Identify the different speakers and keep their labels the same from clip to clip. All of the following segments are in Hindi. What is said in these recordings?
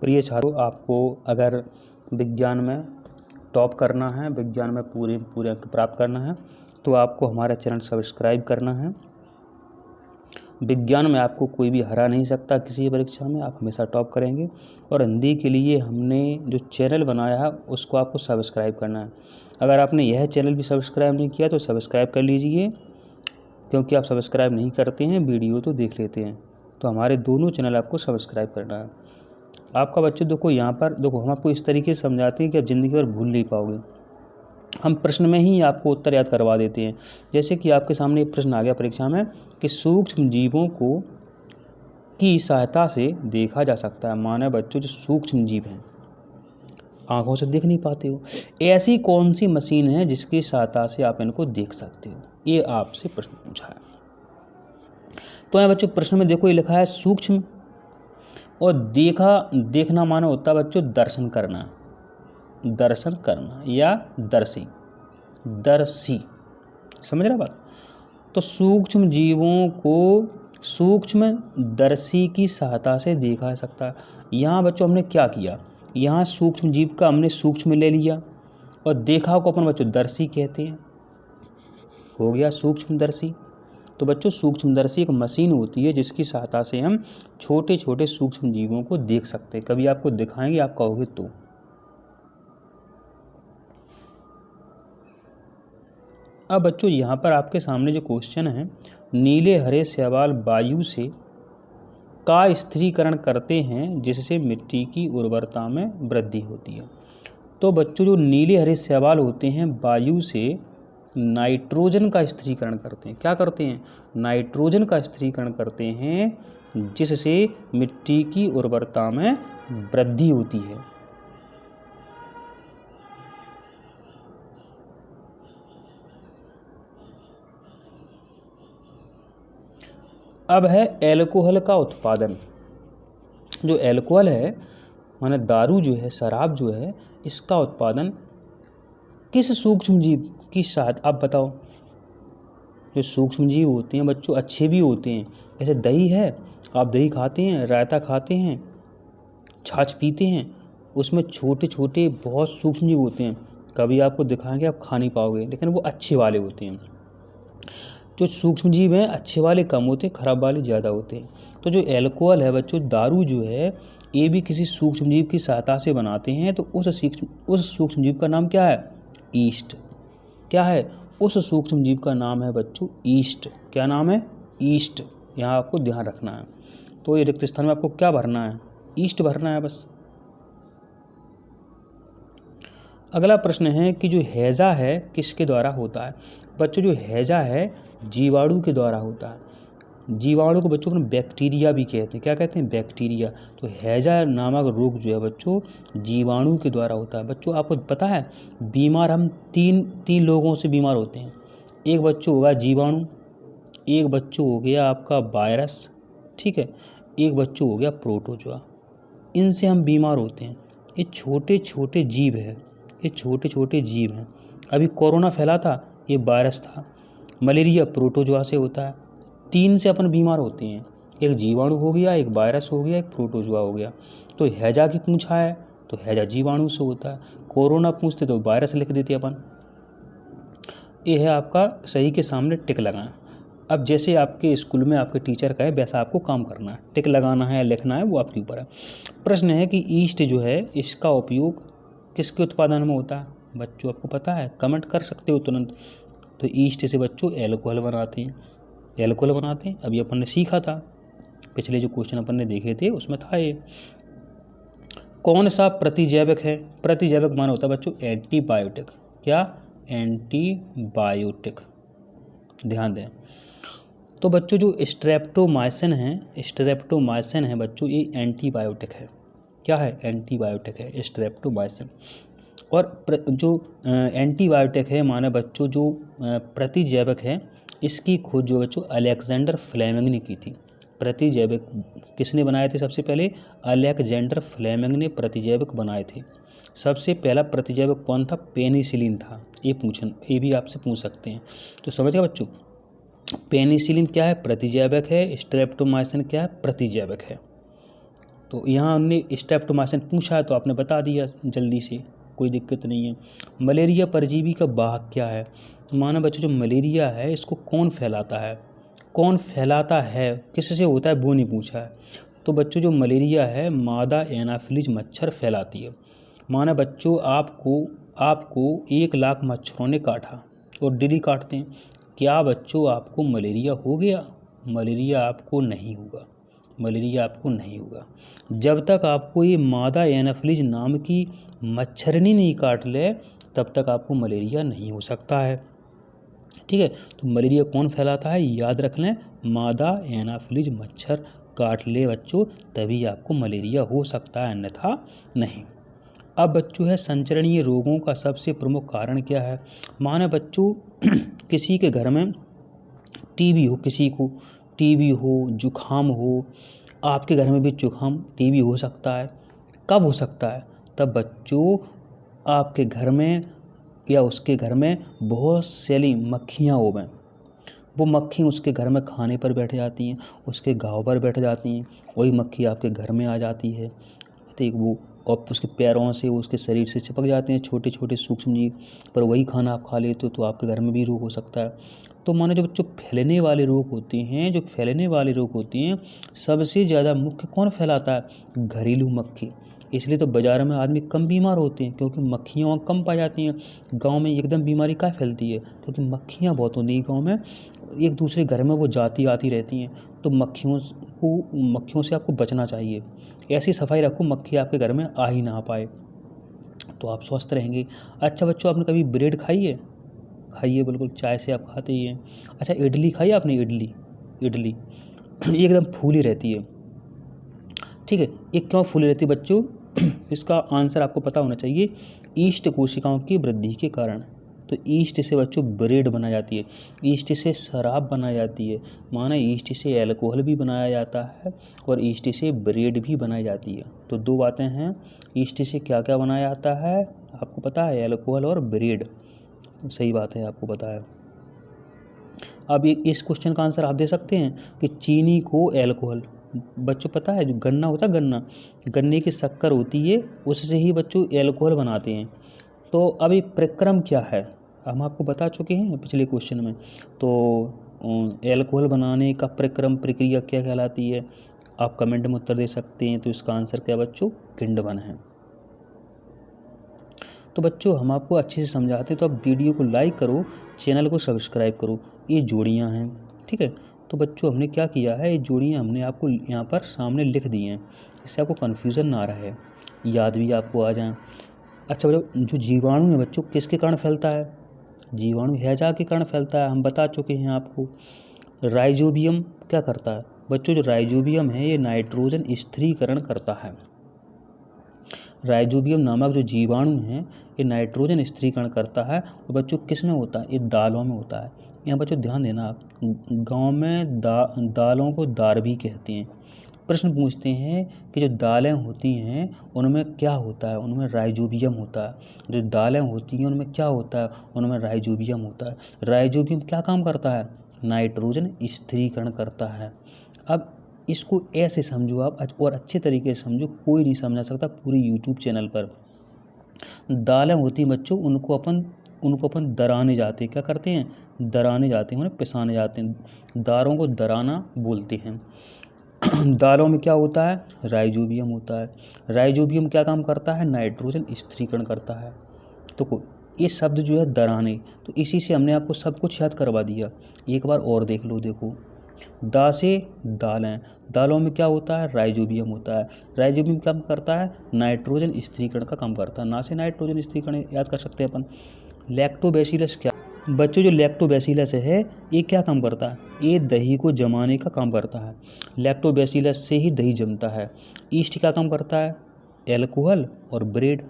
Speaker 1: प्रिय छात्रों, आपको अगर विज्ञान में टॉप करना है, विज्ञान में पूरे अंक प्राप्त करना है, तो आपको हमारा चैनल सब्सक्राइब करना है। विज्ञान में आपको कोई भी हरा नहीं सकता, किसी परीक्षा में आप हमेशा टॉप करेंगे। और हिंदी के लिए हमने जो चैनल बनाया है उसको आपको सब्सक्राइब करना है। अगर आपने यह चैनल भी सब्सक्राइब नहीं किया तो सब्सक्राइब कर लीजिए, क्योंकि आप सब्सक्राइब नहीं करते हैं वीडियो तो देख लेते हैं। तो हमारे दोनों चैनल आपको सब्सक्राइब करना है। आपका बच्चों देखो, यहाँ पर देखो, हम आपको इस तरीके से समझाते हैं कि आप ज़िंदगी भर भूल नहीं पाओगे। हम प्रश्न में ही आपको उत्तर याद करवा देते हैं। जैसे कि आपके सामने एक प्रश्न आ गया परीक्षा में कि सूक्ष्म जीवों को की सहायता से देखा जा सकता है। माने बच्चों, जो सूक्ष्म जीव हैं आंखों से देख नहीं पाते हो, ऐसी कौन सी मशीन है जिसकी सहायता से आप इनको देख सकते हो, ये आपसे प्रश्न पूछा है। तो यहाँ बच्चों प्रश्न में देखो, ये लिखा है सूक्ष्म, और देखना माना होता है बच्चों दर्शन करना या दर्शी, समझ रहे बात। तो सूक्ष्म जीवों को सूक्ष्म दर्शी की सहायता से देखा जा सकता है। यहाँ बच्चों हमने क्या किया, यहाँ सूक्ष्म जीव का हमने सूक्ष्म ले लिया और देखा को अपन बच्चों दर्शी कहते हैं, हो गया सूक्ष्मदर्शी। तो बच्चों सूक्ष्मदर्शी एक मशीन होती है जिसकी सहायता से हम छोटे छोटे सूक्ष्म जीवों को देख सकते हैं। कभी आपको दिखाएंगे, आप कहोगे तो। अब बच्चों यहाँ पर आपके सामने जो क्वेश्चन है, नीले हरे शैवाल वायु से का स्थिरीकरण करते हैं जिससे मिट्टी की उर्वरता में वृद्धि होती है। तो बच्चों जो नीले हरे शैवाल होते हैं वायु से नाइट्रोजन का स्थिरीकरण करते हैं। क्या करते हैं? नाइट्रोजन का स्थिरीकरण करते हैं जिससे मिट्टी की उर्वरता में वृद्धि होती है। अब है एल्कोहल का उत्पादन। जो एल्कोहल है माने दारू जो है, शराब जो है, इसका उत्पादन किस सूक्ष्म जीव की साथ, आप बताओ। जो सूक्ष्म जीव होते हैं बच्चों अच्छे भी होते हैं। जैसे दही है, आप दही खाते हैं, रायता खाते हैं, छाछ पीते हैं, उसमें छोटे छोटे बहुत सूक्ष्म जीव होते हैं। कभी आपको दिखाएंगे, आप खा नहीं पाओगे, लेकिन वो अच्छे वाले होते हैं। जो सूक्ष्म जीव हैं अच्छे वाले कम होते हैं, खराब वाले ज़्यादा होते हैं। तो जो एल्कोहल है बच्चों, दारू जो है, ये भी किसी सूक्ष्म जीव की सहायता से बनाते हैं। तो उस सूक्ष्म जीव का नाम क्या है? ईस्ट। क्या है? उस सूक्ष्म जीव का नाम है बच्चों ईस्ट। क्या नाम है? ईस्ट। यहाँ आपको ध्यान रखना है। तो ये रिक्त स्थान में आपको क्या भरना है? ईस्ट भरना है बस। अगला प्रश्न है कि जो हैजा है किसके द्वारा होता है। बच्चों जो हैजा है जीवाणु के द्वारा होता है। जीवाणु को बच्चों अपन बैक्टीरिया भी कहते हैं। क्या कहते हैं? बैक्टीरिया। तो हैजा नामक रोग जो है बच्चों जीवाणु के द्वारा होता है। बच्चों आपको पता है बीमार हम तीन लोगों से बीमार होते हैं। एक बच्चों होगा जीवाणु, एक बच्चों हो गया आपका वायरस, ठीक है, एक बच्चों हो गया प्रोटोजोआ। इनसे हम बीमार होते हैं। ये छोटे छोटे जीव है, ये छोटे छोटे जीव हैं। अभी कोरोना फैला था, ये वायरस था। मलेरिया प्रोटोजोआ से होता है। 3 से अपन बीमार होते हैं, एक जीवाणु हो गया, एक वायरस हो गया, एक प्रोटोजोआ हो गया। तो हैजा की पूछा है तो हैजा जीवाणु से होता है। कोरोना पूछते तो वायरस लिख देते अपन। ये है आपका सही के सामने टिक लगाएं। अब जैसे आपके स्कूल में आपके टीचर का है वैसा आपको काम करना है, टिक लगाना है, लिखना है, वो आपके ऊपर है। प्रश्न है कि ईस्ट जो है इसका उपयोग किसके उत्पादन में होता है। बच्चों आपको पता है, कमेंट कर सकते हो तुरंत। तो ईस्ट से बच्चों एल्कोहल बनाते हैं। अभी अपन ने सीखा था, पिछले जो क्वेश्चन अपन ने देखे थे उसमें था ये। कौन सा प्रतिजैविक है? प्रतिजैविक माना होता है बच्चों एंटीबायोटिक। क्या? एंटीबायोटिक। ध्यान दें। तो बच्चों जो स्ट्रेप्टोमाइसिन है बच्चों, ये एंटीबायोटिक है। क्या है? एंटीबायोटिक है स्ट्रेप्टोमाइसिन। और जो एंटीबायोटिक है माने बच्चों जो प्रतिजैविक है, इसकी खोज जो बच्चों अलेक्जेंडर फ्लेमिंग ने की थी। प्रतिजैविक किसने बनाए थे? सबसे पहले अलेक्जेंडर फ्लेमिंग ने प्रतिजैविक बनाए थे। सबसे पहला प्रतिजैविक कौन था? पेनिसिलिन था। ये भी आपसे पूछ सकते हैं। तो समझ गए बच्चों, पेनिसिलिन क्या है? प्रतिजैविक है। स्ट्रेप्टोमाइसिन क्या है? प्रतिजैविक है। तो यहाँ हमने स्ट्रेप्टोमाइसिन पूछा है तो आपने बता दिया जल्दी से, कोई दिक्कत नहीं है। मलेरिया परजीवी का वाहक क्या है? माना बच्चों जो मलेरिया है इसको कौन फैलाता है? कौन फैलाता है, किससे होता है वो नहीं पूछा है। तो बच्चों जो मलेरिया है मादा एनाफिलीज मच्छर फैलाती है। माना बच्चों आपको 1 लाख मच्छरों ने काटा और डेली काटते हैं, क्या बच्चों आपको मलेरिया हो गया? मलेरिया आपको नहीं होगा, मलेरिया आपको नहीं होगा। जब तक आपको ये मादा एनाफिलीज नाम की मच्छरनी नहीं काट ले तब तक आपको मलेरिया नहीं हो सकता है। ठीक है, तो मलेरिया कौन फैलाता है याद रख लें, मादा एनाफिलीज मच्छर काट ले बच्चों तभी आपको मलेरिया हो सकता है, अन्यथा नहीं। अब बच्चों है संचरणीय रोगों का सबसे प्रमुख कारण क्या है? माना बच्चों किसी के घर में टीबी हो, किसी को टीबी हो, जुखाम हो, आपके घर में भी जुखाम टीबी हो सकता है। कब हो सकता है? तब बच्चों आपके घर में या उसके घर में बहुत सारी मक्खियाँ हो गए, वो मक्खी उसके घर में खाने पर बैठ जाती हैं, उसके घाव पर बैठ जाती हैं, वही मक्खी आपके घर में आ जाती है। ठीक, वो और उसके पैरों से उसके शरीर से चिपक जाते हैं छोटे छोटे सूक्ष्म जीव, पर वही खाना आप खा लेते हो तो आपके घर में भी रोग हो सकता है। तो मानो जो बच्चों फैलने वाले रोग होते हैं, जो फैलने वाले रोग होते हैं सबसे ज़्यादा मुख्य कौन फैलाता है? घरेलू मक्खी। इसलिए तो बाज़ार में आदमी कम बीमार होते हैं क्योंकि मक्खियाँ कम पाई जाती हैं। गांव में एकदम बीमारी क्या फैलती है? क्योंकि मक्खियाँ बहुत होती हैं गांव में, एक दूसरे घर में वो जाती आती रहती हैं। तो मक्खियों से आपको बचना चाहिए, ऐसी सफाई रखो मक्खी आपके घर में आ ही ना पाए, तो आप स्वस्थ रहेंगे। अच्छा बच्चों आपने कभी ब्रेड खाई है? खाइए, बिल्कुल चाय से आप खाते ही हैं। अच्छा इडली खाई आपने? इडली एकदम फूली रहती है। ठीक है, ये क्यों फूली रहती है बच्चों? इसका आंसर आपको पता होना चाहिए, ईस्ट कोशिकाओं की वृद्धि के कारण। तो ईस्ट से बच्चों ब्रेड बनाई जाती है, ईस्ट से शराब बनाई जाती है, माना ईस्ट से अल्कोहल भी बनाया जाता है और ईस्ट से ब्रेड भी बनाई जाती है। तो 2 बातें हैं, ईस्ट से क्या क्या बनाया जाता है आपको पता है? अल्कोहल और ब्रेड। सही बात है, आपको पता है। अब इस क्वेश्चन का आंसर आप दे सकते हैं कि चीनी को अल्कोहल, बच्चों पता है जो गन्ना होता है, गन्ने की शक्कर होती है, उससे ही बच्चों अल्कोहल बनाते हैं। तो अब ये प्रक्रम क्या है हम आपको बता चुके हैं पिछले क्वेश्चन में। तो अल्कोहल बनाने का प्रक्रिया क्या कहलाती है? आप कमेंट में उत्तर दे सकते हैं। तो इसका आंसर क्या बच्चों? किण्वन है। तो बच्चों हम आपको अच्छे से समझाते हैं, तो आप वीडियो को लाइक करो, चैनल को सब्सक्राइब करो। ये जोड़ियाँ हैं, ठीक है। तो बच्चों हमने क्या किया है, ये जोड़ियाँ हमने आपको यहाँ पर सामने लिख दी हैं, इससे आपको कन्फ्यूज़न ना रहे, याद भी आपको आ जाए। अच्छा बच्चों जो जीवाणु है बच्चों किसके कारण फैलता है? जीवाणु हैजा के कारण फैलता है, हम बता चुके हैं आपको। राइजोबियम क्या करता है बच्चों? जो राइजोबियम है ये नाइट्रोजन स्थिरीकरण करता है। राइजोबियम नामक जो जीवाणु है ये नाइट्रोजन स्थिरीकरण करता है। और बच्चों किस में होता है? ये दालों में होता है। यहाँ बच्चों ध्यान देना, आप गांव में दालों को दार भी कहते हैं। प्रश्न पूछते हैं कि जो दालें होती हैं उनमें क्या होता है? उनमें राइजोबियम होता है। जो दालें होती हैं उनमें क्या होता है? उनमें राइजोबियम होता है। राइजोबियम क्या काम करता है? नाइट्रोजन स्थिरीकरण करता है। अब इसको ऐसे समझो आप और अच्छे तरीके से समझो, कोई नहीं समझा सकता पूरी यूट्यूब चैनल पर। दालें होती हैं बच्चों, उनको अपन दराने जाते हैं। क्या करते हैं? दराने जाते हैं, उन्हें पिसाने जाते हैं। दालों को दराना बोलते हैं। दालों में क्या होता है? राइजोबियम होता है। राइजोबियम क्या काम करता है? नाइट्रोजन स्थिरीकरण करता है। तो ये शब्द जो है दराने, तो इसी से हमने आपको सब कुछ याद करवा दिया। एक बार और देख लो, देखो दा से दालें, दालों में क्या होता है? राइजोबियम होता है। राइजोबियम काम करता है? नाइट्रोजन स्थिरीकरण का काम करता है। ना से नाइट्रोजन स्थिरीकरण याद कर सकते हैं अपन। लैक्टोबैसिलस क्या बच्चों? जो लैक्टोबैसिलस है ये क्या काम करता है? ये दही को जमाने का काम करता है। लैक्टोबैसिलस से ही दही जमता है। ईस्ट क्या काम करता है? अल्कोहल और ब्रेड,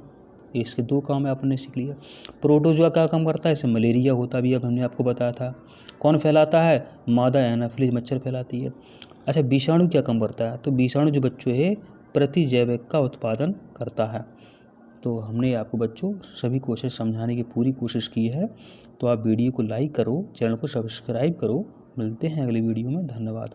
Speaker 1: इसके 2 काम है, आपने सीख लिया। प्रोटोजोआ क्या काम करता है? इससे मलेरिया होता भी, अब हमने आपको बताया था। कौन फैलाता है? मादा एनाफिलीज मच्छर फैलाती है। अच्छा विषाणु क्या काम करता है? तो विषाणु जो बच्चों है प्रतिजैविक का उत्पादन करता है। तो हमने आपको बच्चों सभी कोशिश समझाने की पूरी कोशिश की है। तो आप वीडियो को लाइक करो, चैनल को सब्सक्राइब करो। मिलते हैं अगली वीडियो में, धन्यवाद।